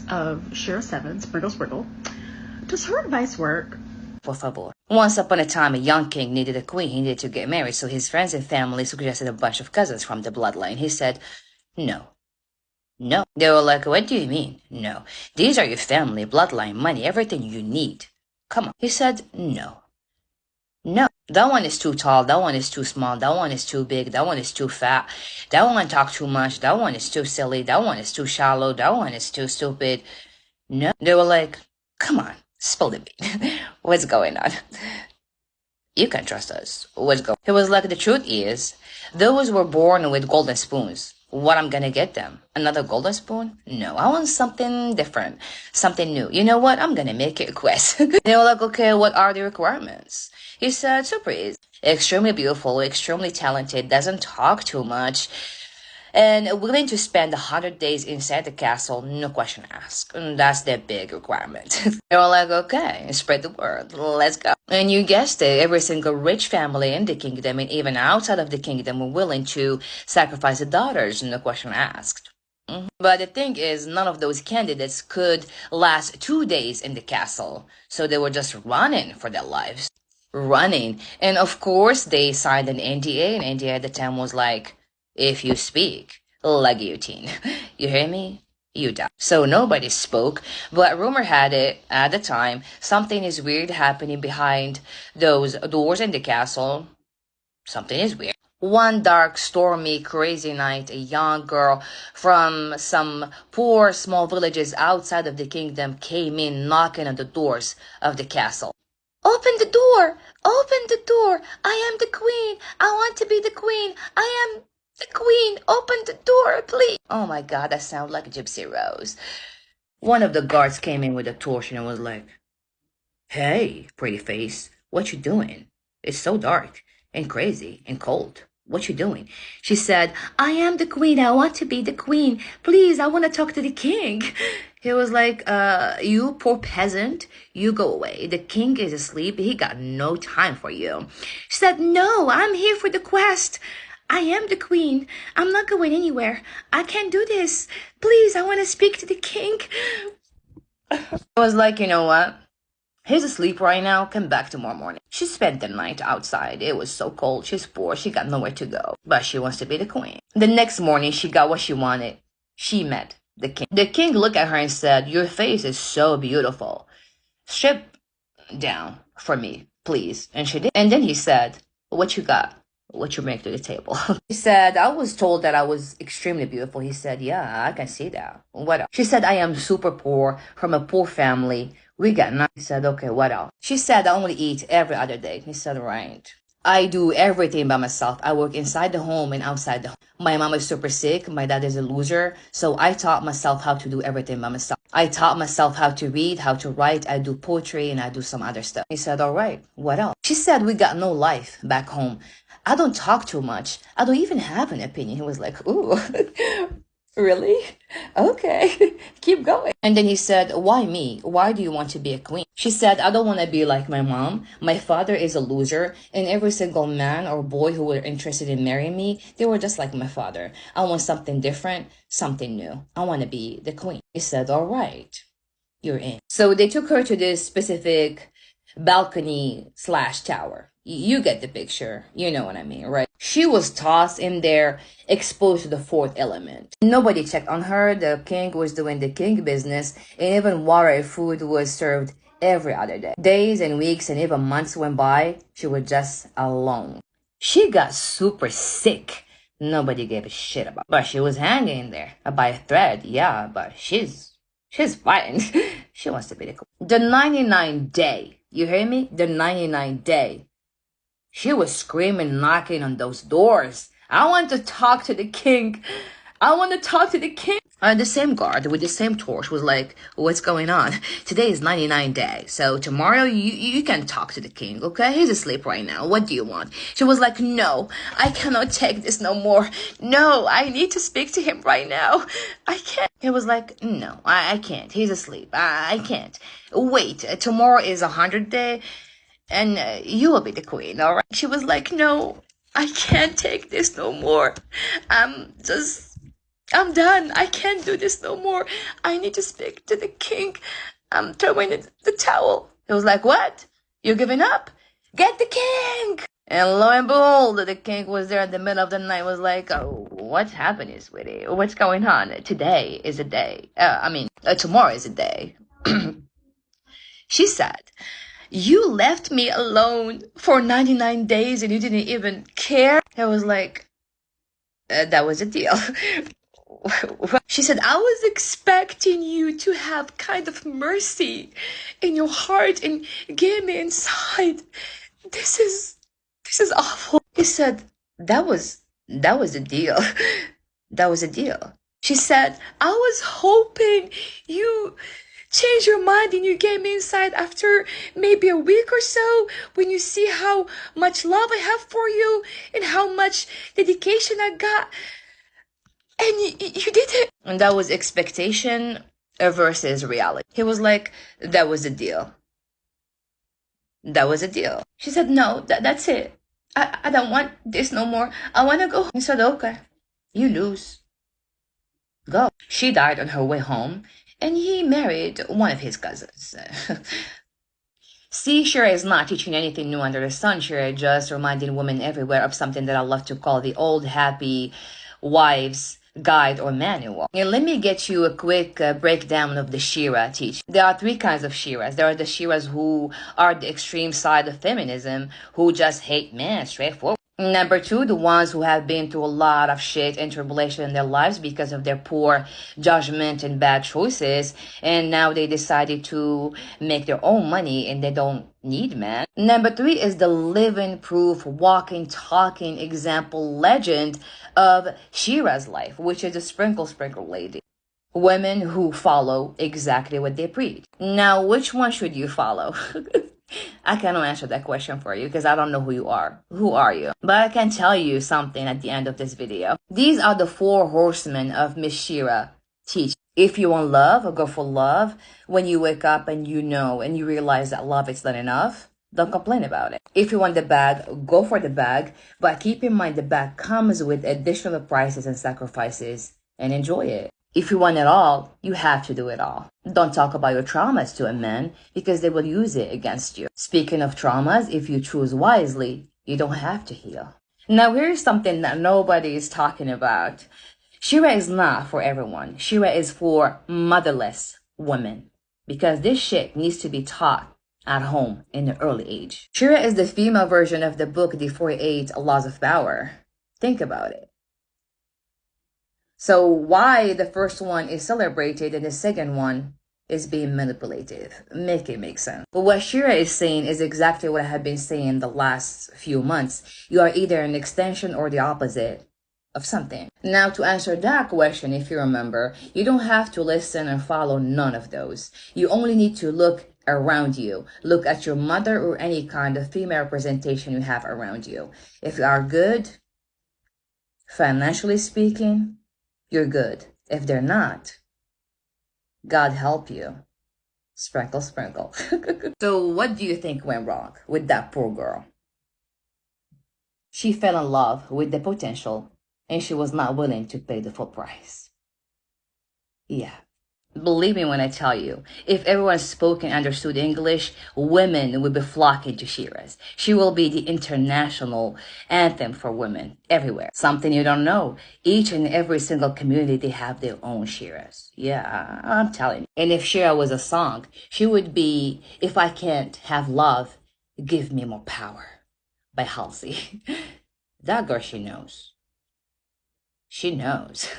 of Shira Seven, Sprinkle Sprinkle. Does her advice work? Por favor. Once upon a time, a young king needed a queen. He needed to get married, so his friends and family suggested a bunch of cousins from the bloodline. He said, no. No. They were like, what do you mean? No. These are your family, bloodline, money, everything you need. Come on. He said, no. No. That one is too tall. That one is too small. That one is too big. That one is too fat. That one talk too much. That one is too silly. That one is too shallow. That one is too stupid. No. They were like, come on, spill the bean. What's going on? You can trust us. What's going on? He was like, the truth is, those were born with golden spoons. What I'm gonna get them? Another golden spoon? No, I want something different, something new. You know what? I'm gonna make a request. They were like, okay, what are the requirements? He said, super easy. Extremely beautiful, extremely talented, doesn't talk too much, and willing to spend 100 days inside the castle, no question asked. And that's their big requirement. They were like, okay, spread the word, let's go. And you guessed it, every single rich family in the kingdom and even outside of the kingdom were willing to sacrifice their daughters, no question asked. But the thing is, none of those candidates could last 2 days in the castle, so they were just running for their lives. Running. And of course, they signed an NDA, and NDA at the time was like, if you speak, la guillotine. You hear me? You die. So nobody spoke, but rumor had it at the time something is weird happening behind those doors in the castle. Something is weird. One dark, stormy, crazy night, a young girl from some poor, small villages outside of the kingdom came in knocking on the doors of the castle. Open the door! Open the door! I am the queen! I want to be the queen! I am the queen! Open the door, please! Oh my god, that sounds like Gypsy Rose. One of the guards came in with a torch and was like, hey, pretty face, what you doing? It's so dark and crazy and cold. What you doing? She said, I am the queen. I want to be the queen. Please, I want to talk to the king. He was like, you poor peasant, you go away. The king is asleep. He got no time for you. She said, no, I'm here for the quest. I am the queen. I'm not going anywhere. I can't do this. Please, I want to speak to the king. I was like, you know what? He's asleep right now. Come back tomorrow morning. She spent the night outside. It was so cold. She's poor. She got nowhere to go. But she wants to be the queen. The next morning, she got what she wanted. She met the king. The king looked at her and said, your face is so beautiful. Strip down for me, please. And she did. And then he said, what you got? What you bring to the table? She said, I was told that I was extremely beautiful. He said, yeah, I can see that. What else? She said, I am super poor from a poor family. We got nothing. He said, okay, what else? She said, I only eat every other day. He said, right. I do everything by myself. I work inside the home and outside the home. My mom is super sick. My dad is a loser. So I taught myself how to do everything by myself. I taught myself how to read, how to write. I do poetry and I do some other stuff. He said, all right, what else? She said, we got no life back home. I don't talk too much. I don't even have an opinion. He was like, ooh, really? Okay, keep going. And then he said, why me? Why do you want to be a queen? She said, I don't want to be like my mom. My father is a loser. And every single man or boy who were interested in marrying me, they were just like my father. I want something different, something new. I want to be the queen. He said, all right, you're in. So they took her to this specific balcony slash tower. You get the picture. You know what I mean, right? She was tossed in there, exposed to the fourth element. Nobody checked on her. The king was doing the king business, and even water and food was served every other day. Days and weeks and even months went by. She was just alone. She got super sick. Nobody gave a shit about her. But she was hanging there by a thread. Yeah, but she's fine. She wants to be the queen. The 99th day. You hear me? The 99th day. She was screaming, knocking on those doors. I want to talk to the king. I want to talk to the king. The same guard with the same torch was like, what's going on? Today is 99 day. So tomorrow you can talk to the king, okay? He's asleep right now. What do you want? She was like, no, I cannot take this no more. No, I need to speak to him right now. I can't. He was like, no, I can't. He's asleep. I can't. Wait, tomorrow is 100 day and you will be the queen, all right? She was like, no, I can't take this no more. I'm just I'm done. I can't do this no more. I need to speak to the king. I'm throwing the towel. He was like, what? You're giving up? Get the king! And lo and behold, the king was there in the middle of the night, was like, oh, what's happening, sweetie? What's going on? Today is a day. Tomorrow is a day. She said, you left me alone for 99 days and you didn't even care. I was like, that was a deal. She said, I was expecting you to have kind of mercy in your heart and get me inside. This is awful. He said, that was a deal. That was a deal. She said, I was hoping you change your mind and you get me inside after maybe a week or so when you see how much love I have for you and how much dedication I got. And you did it. And that was expectation versus reality. He was like, that was a deal. That was a deal. She said, no, that's it. I don't want this no more. I want to go. He said, okay, you lose. Go. She died on her way home, and he married one of his cousins. See, Shira is not teaching anything new under the sun. Shira just reminding women everywhere of something that I love to call the old happy wives guide or manual. And let me get you a quick breakdown of the Shira teaching. There are three kinds of Shiras. There are the Shiras who are the extreme side of feminism, who just hate men, straightforward. Number two, the ones who have been through a lot of shit and tribulation in their lives because of their poor judgment and bad choices, and now they decided to make their own money and they don't need men. Number three is the living proof, walking, talking example legend of Shira's life, which is the sprinkle lady. Women who follow exactly what they preach. Now, which one should you follow? I cannot answer that question for you because I don't know who you are. Who are you? But I can tell you something at the end of this video. These are the 4 horsemen of Miss Shira teach. If you want love, go for love. When you wake up and you know and you realize that love is not enough, don't complain about it. If you want the bag, go for the bag. But keep in mind the bag comes with additional prices and sacrifices, and enjoy it. If you want it all, you have to do it all. Don't talk about your traumas to a man because they will use it against you. Speaking of traumas, if you choose wisely, you don't have to heal. Now here's something that nobody is talking about. Shira is not for everyone. Shira is for motherless women because this shit needs to be taught at home in the early age. Shira is the female version of the book, The 48 Laws of Power. Think about it. So why the first one is celebrated and the second one is being manipulated? Make it make sense. But what Shira is saying is exactly what I have been saying the last few months. You are either an extension or the opposite of something. Now, to answer that question, if you remember, you don't have to listen and follow none of those. You only need to look around you. Look at your mother or any kind of female representation you have around you. If you are good, financially speaking, you're good. If they're not, God help you. Sprinkle, sprinkle. So what do you think went wrong with that poor girl? She fell in love with the potential and she was not willing to pay the full price. Yeah. Believe me when I tell you, if everyone spoke and understood English, women would be flocking to Shira's. She will be the international anthem for women everywhere. Something you don't know. Each and every single community, they have their own Shira's. Yeah, I'm telling you. And if Shira was a song, she would be, If I Can't Have Love, Give Me More Power by Halsey. That girl, she knows. She knows.